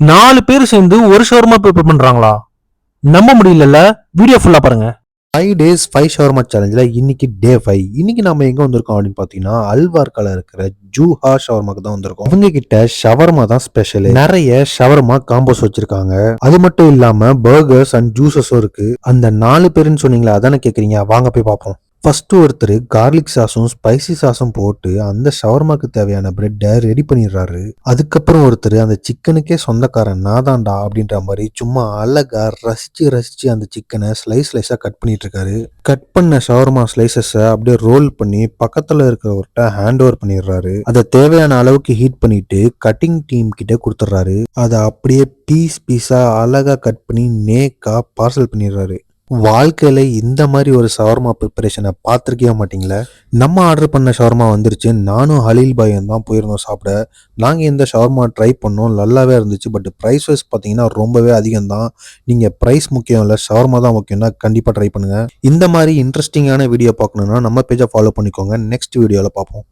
4 பேர் சேர்ந்து ஒரு ஷவர்மா ப்ரிப்பேர் பண்றாங்களா? நம்ப முடியலல்ல. வீடியோ ஃபுல்லா பாருங்க. 5 days 5 ஷவர்மா சேலஞ்சில் இன்னைக்கு டே 5. இன்னைக்கு நம்ம எங்கே வந்திருக்கோம் அப்படின்னு பார்த்தீங்கன்னா அல்வார்கால இருக்கிற ஜூஹா ஷவர்மாக்கு தான் வந்திருக்கோம். அவங்க கிட்ட ஷவர்மா தான் ஸ்பெஷல். நிறைய ஷவர்மா காம்போஸ் வச்சிருக்காங்க. அது மட்டும் இல்லாம பர்கர்ஸ் அண்ட் ஜூசஸும் இருக்கு. அந்த 4 பேருன்னு சொன்னீங்களா, அதானே கேட்குறீங்க? வாங்க போய் பார்ப்போம். ஃபர்ஸ்ட் ஒருத்தர் கார்லிக் சாஸும் ஸ்பைசி சாஸும் போட்டு அந்த ஷவர்மாக்கு தேவையான பிரெட்டை ரெடி பண்ணிடுறாரு. அதுக்கப்புறம் ஒருத்தர் அந்த சிக்கனுக்கே சொந்தக்காரன் நாதாண்டா அப்படின்ற மாதிரி சும்மா அழகா ரசிச்சு அந்த சிக்கனை ஸ்லைஸா கட் பண்ணிட்டு இருக்காரு. கட் பண்ண ஷவர்மா ஸ்லைசஸை அப்படியே ரோல் பண்ணி பக்கத்துல இருக்கிறவர்கிட்ட ஹேண்ட் ஓவர் பண்ணிடுறாரு. அதை தேவையான அளவுக்கு ஹீட் பண்ணிட்டு கட்டிங் டீம் கிட்ட கொடுத்துட்றாரு. அதை அப்படியே பீஸா அழகா கட் பண்ணி நேக்கா பார்சல் பண்ணிடுறாரு. வாழ்க்கையில இந்த மாதிரி ஒரு ஷவர்மா ப்ரிப்பரேஷனை பார்த்துருக்கவே மாட்டீங்களே. நம்ம ஆர்டர் பண்ண ஷவர்மா வந்துருச்சு. நானும் ஹலீல் பாயும் தான் போயிருந்தோம் சாப்பிட. நாங்கள் இந்த ஷவர்மா ட்ரை பண்ணோம், நல்லாவே இருந்துச்சு. பட் ப்ரைஸ் வைஸ் பார்த்தீங்கன்னா ரொம்பவே அதிகம் தான். நீங்கள் ப்ரைஸ் முக்கியம் இல்லை, ஷவர்மா தான் முக்கியம்னா கண்டிப்பாக ட்ரை பண்ணுங்கள். இந்த மாதிரி இன்ட்ரெஸ்டிங்கான வீடியோ பார்க்கணுன்னா நம்ம பேஜை ஃபாலோ பண்ணிக்கோங்க. நெக்ஸ்ட் வீடியோவில் பார்ப்போம்.